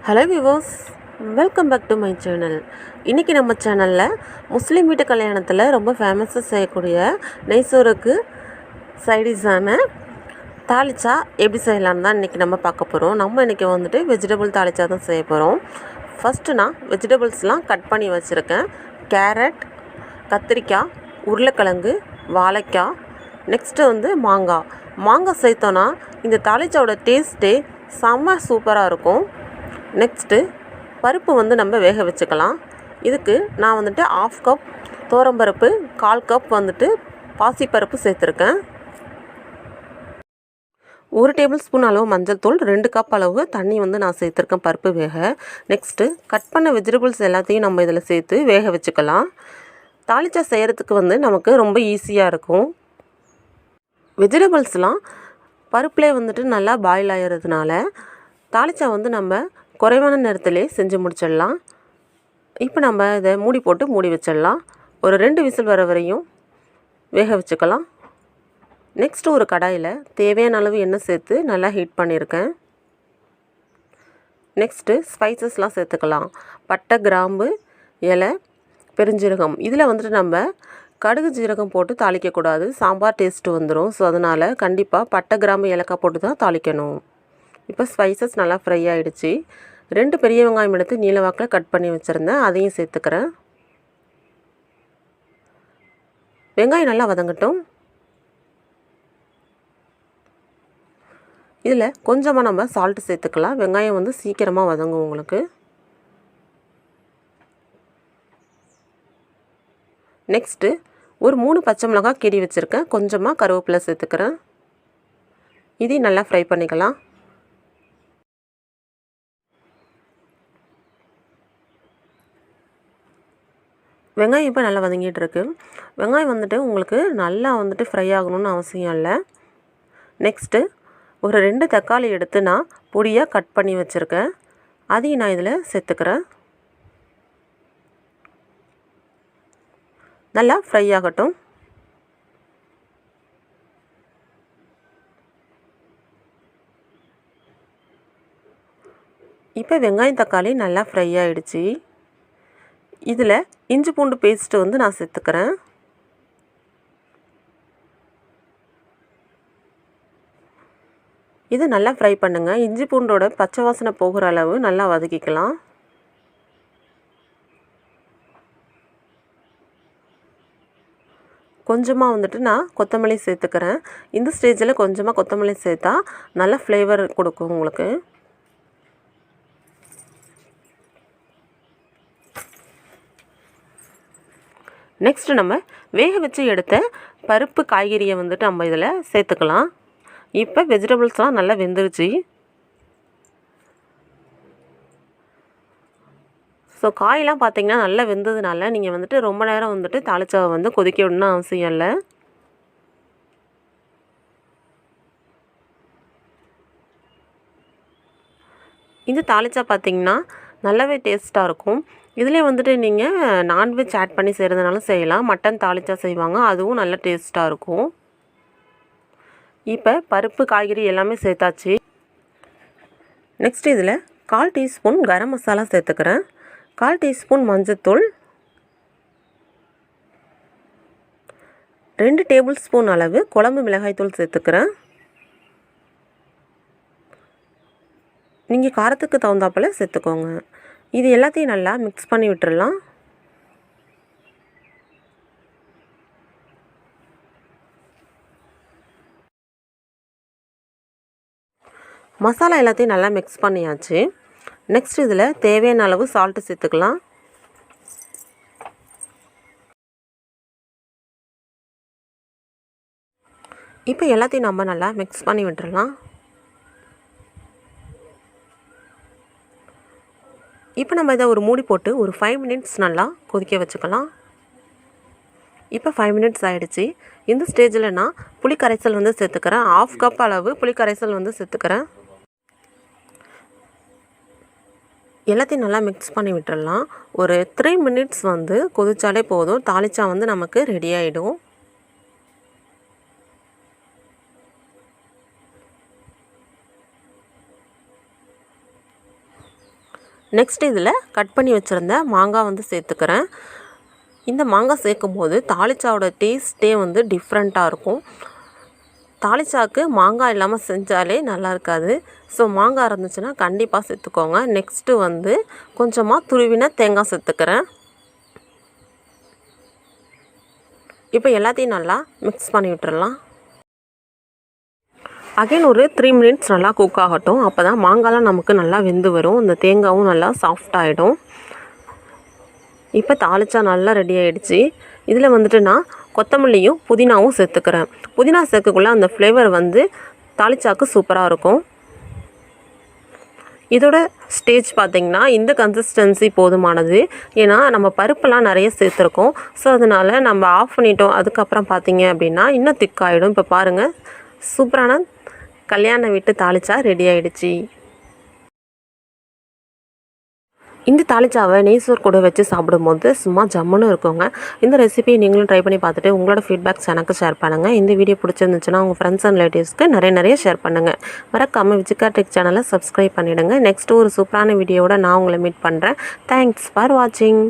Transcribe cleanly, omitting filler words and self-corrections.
Hello viewers, welcome back to my channel. இன்றைக்கி நம்ம சேனலில் முஸ்லீம் வீட்டு கல்யாணத்தில் ரொம்ப ஃபேமஸாக செய்யக்கூடிய நெய்சோறுக்கு சைடிஷான தாளிச்சா எப்படி செய்யலான்னு தான் இன்றைக்கி நம்ம பார்க்க போகிறோம். நம்ம இன்றைக்கி வந்துட்டு வெஜிடபிள் தாளிச்சா தான் செய்ய போகிறோம். ஃபஸ்ட்டு நான் வெஜிடபிள்ஸ்லாம் கட் பண்ணி வச்சுருக்கேன். கேரட், கத்திரிக்காய், உருளைக்கிழங்கு, வாழைக்காய், நெக்ஸ்ட்டு மாங்காய் சேர்த்தோன்னா இந்த தாளிச்சாவோட டேஸ்ட்டே செம்ம சூப்பராக இருக்கும். நெக்ஸ்ட்டு பருப்பு நம்ம வேக வச்சுக்கலாம். இதுக்கு நான் வந்துட்டு 1/2 கப் துவரம்பருப்பு, 1/4 கப் வந்துட்டு பாசிப்பருப்பு சேர்த்துருக்கேன். 1 டேபிள் ஸ்பூன் அளவு மஞ்சள் தூள், 2 கப் அளவு தண்ணி நான் சேர்த்துருக்கேன் பருப்பு வேக. நெக்ஸ்ட்டு கட் பண்ண வெஜிடபிள்ஸ் எல்லாத்தையும் நம்ம இதில் சேர்த்து வேக வச்சுக்கலாம். தாளிச்சா செய்கிறதுக்கு நமக்கு ரொம்ப ஈஸியாக இருக்கும். வெஜிடபிள்ஸ்லாம் பருப்புலேயே நல்லா பாயில் ஆகிறதுனால தாளிச்சா நம்ம குறைவான நேரத்திலே செஞ்சு முடிச்சிடலாம். இப்போ நம்ம இதை மூடி போட்டு மூடி வச்சிடலாம். ஒரு 2 விசில் வர வரையும் வேக வச்சுக்கலாம். நெக்ஸ்ட்டு ஒரு கடாயில் தேவையான அளவு எண்ணெய் சேர்த்து நல்லா ஹீட் பண்ணியிருக்கேன். நெக்ஸ்ட்டு ஸ்பைசஸ்லாம் சேர்த்துக்கலாம். பட்டை, கிராம்பு, இலை, பெருஞ்சீரகம். இதில் நம்ம கடுகு ஜீரகம் போட்டு தாளிக்கக்கூடாது, சாம்பார் டேஸ்ட்டு வந்துடும். ஸோ அதனால் கண்டிப்பாக பட்டை, கிராம்பு, ஏலக்காய் போட்டு தான் தாளிக்கணும். இப்போ ஸ்பைசஸ் நல்லா ஃப்ரை ஆகிடுச்சு. 2 பெரிய வெங்காயம் எடுத்து நீல வாக்கில் கட் பண்ணி வச்சுருந்தேன், அதையும் சேர்த்துக்கிறேன். வெங்காயம் நல்லா வதங்கட்டும். இதில் கொஞ்சமாக நம்ம சால்ட்டு சேர்த்துக்கலாம். வெங்காயம் சீக்கிரமாக வதங்கும் உங்களுக்கு. நெக்ஸ்ட்டு ஒரு 3 பச்சை மிளகாய் கீறி வச்சுருக்கேன். கொஞ்சமாக கருவேப்பிலை சேர்த்துக்கிறேன். இதையும் நல்லா ஃப்ரை பண்ணிக்கலாம். வெங்காயம் இப்போ நல்லா வதங்கிட்டு இருக்கு. வெங்காயம் உங்களுக்கு நல்லா ஃப்ரை ஆகணும்னு அவசியம் இல்லை. நெக்ஸ்ட்டு ஒரு 2 தக்காளி எடுத்து நான் பொடியாக கட் பண்ணி வச்சுருக்கேன். அதையும் நான் இதில் சேர்த்துக்கிறேன். நல்லா ஃப்ரை ஆகட்டும். இப்போ வெங்காயம் தக்காளி நல்லா ஃப்ரை ஆகிடுச்சு. இதில் இஞ்சி பூண்டு பேஸ்ட்டு நான் சேர்த்துக்கிறேன். இது நல்லா ஃப்ரை பண்ணுங்கள். இஞ்சி பூண்டோட பச்சை வாசனை போகிற அளவு நல்லா வதக்கிக்கலாம். கொஞ்சமாக நான் கொத்தமல்லி சேர்த்துக்கிறேன். இந்த ஸ்டேஜில் கொஞ்சமாக கொத்தமல்லி சேர்த்தா நல்லா ஃப்ளேவர் கொடுக்கும் உங்களுக்கு. நெக்ஸ்ட்டு நம்ம வேக வச்சு எடுத்த பருப்பு, காய்கறியை நம்ம இதில் சேர்த்துக்கலாம். இப்போ வெஜிடபிள்ஸ்லாம் நல்லா வெந்துருச்சு. ஸோ காயெல்லாம் பார்த்திங்கன்னா நல்லா வெந்ததுனால நீங்கள் ரொம்ப நேரம் தாளிச்சாவை கொதிக்க விடணும்னு அவசியம் இல்லை. இந்த தாளிச்சா பார்த்திங்கன்னா நல்லாவே டேஸ்ட்டாக இருக்கும். இதிலே நீங்கள் நான்வெஜ் ஆட் பண்ணி செய்கிறதுனாலும் செய்யலாம். மட்டன் தாளிச்சா செய்வாங்க, அதுவும் நல்ல டேஸ்ட்டாக இருக்கும். இப்போ பருப்பு, காய்கறி எல்லாமே சேர்த்தாச்சு. நெக்ஸ்ட் இதில் 1/4 டீஸ்பூன் கரம் மசாலா சேர்த்துக்கிறேன். 1/4 டீஸ்பூன் மஞ்சத்தூள், 2 டேபிள் ஸ்பூன் அளவு குழம்பு மிளகாய்த்தூள் சேர்த்துக்கிறேன். நீங்கள் காரத்துக்கு தகுந்தாப்பில் சேர்த்துக்கோங்க. இது எல்லாத்தையும் நல்லா மிக்ஸ் பண்ணி விட்டுறலாம். மசாலா எல்லாத்தையும் நல்லா மிக்ஸ் பண்ணியாச்சு. நெக்ஸ்ட் இதில் தேவையான அளவு சால்ட்டு சேர்த்துக்கலாம். இப்போ எல்லாத்தையும் நம்ம நல்லா மிக்ஸ் பண்ணி விட்டுறலாம். இப்போ நம்ம இதை ஒரு மூடி போட்டு ஒரு 5 மினிட்ஸ் நல்லா கொதிக்க வச்சுக்கலாம். இப்போ 5 மினிட்ஸ் ஆகிடுச்சு. இந்த ஸ்டேஜில் நான் புளி கரைசல் சேர்த்துக்கிறேன். 1/2 கப் அளவு புளி கரைசல் சேர்த்துக்கிறேன். எல்லாத்தையும் நல்லா மிக்ஸ் பண்ணி விட்டுடலாம். ஒரு 3 மினிட்ஸ் கொதிச்சாலே போதும். தாளிச்சா நமக்கு ரெடி ஆகிடும். நெக்ஸ்ட் இதில் கட் பண்ணி வச்சுருந்த மாங்காய் வந்து சேர்த்துக்கிறேன். இந்த மாங்காய் சேர்க்கும் போது தாளிச்சாவோட டேஸ்ட்டே வந்து டிஃப்ரெண்ட்டாக இருக்கும். தாளிச்சாவுக்கு மாங்காய் இல்லாமல் செஞ்சாலே நல்லா இருக்காது. ஸோ மாங்காய் இருந்துச்சுன்னா கண்டிப்பாக சேர்த்துக்கோங்க. நெக்ஸ்ட்டு வந்து கொஞ்சமாக துருவின தேங்காய் சேர்த்துக்கிறேன். இப்போ எல்லாத்தையும் நல்லா மிக்ஸ் பண்ணி விட்டுறலாம். அகைன் ஒரு 3 மினிட்ஸ் நல்லா குக் ஆகட்டும். அப்போ தான் மாங்காய்லாம் நமக்கு நல்லா வெந்து வரும். இந்த தேங்காயும் நல்லா சாஃப்ட் ஆகிடும். இப்போ தாளிச்சா நல்லா ரெடி ஆகிடுச்சு. இதில் வந்துட்டு நான் கொத்தமல்லியும் புதினாவும் சேர்த்துக்கிறேன். புதினா சேர்க்கக்குள்ள அந்த ஃப்ளேவர் வந்து தாளிச்சாக்கு சூப்பராக இருக்கும். இதோட ஸ்டேஜ் பார்த்திங்கன்னா இந்த கன்சிஸ்டன்சி போதுமானது. ஏன்னா நம்ம பருப்பெல்லாம் நிறைய சேர்த்துருக்கோம். ஸோ அதனால் நம்ம ஆஃப் பண்ணிட்டோம். அதுக்கப்புறம் பார்த்திங்க அப்படின்னா இன்னும் திக்காகிடும். இப்போ பாருங்கள், சூப்பரான கல்யாண வீட்டு தாளிச்சா ரெடி ஆகிடுச்சு. இந்த தாளிச்சாவை நெய்சோறு கூட வச்சு சாப்பிடும்போது சும்மா ஜம்முன்னு இருக்குங்க. இந்த ரெசிபியை நீங்களும் ட்ரை பண்ணி பார்த்துட்டு உங்களோட ஃபீட்பேக்ஸ் எனக்கு ஷேர் பண்ணுங்கள். இந்த வீடியோ பிடிச்சிருந்துச்சுன்னா உங்கள் ஃப்ரெண்ட்ஸ் அண்ட் ரிலேட்டிவ்ஸ்க்கு நிறைய ஷேர் பண்ணுங்கள். மறக்காமல் VijiCare Tech சேனலை சப்ஸ்கிரைப் பண்ணிவிடுங்க. நெக்ஸ்ட்டு ஒரு சூப்பரான வீடியோவோட நான் உங்களை மீட் பண்ணுறேன். தேங்க்ஸ் ஃபார் வாட்சிங்.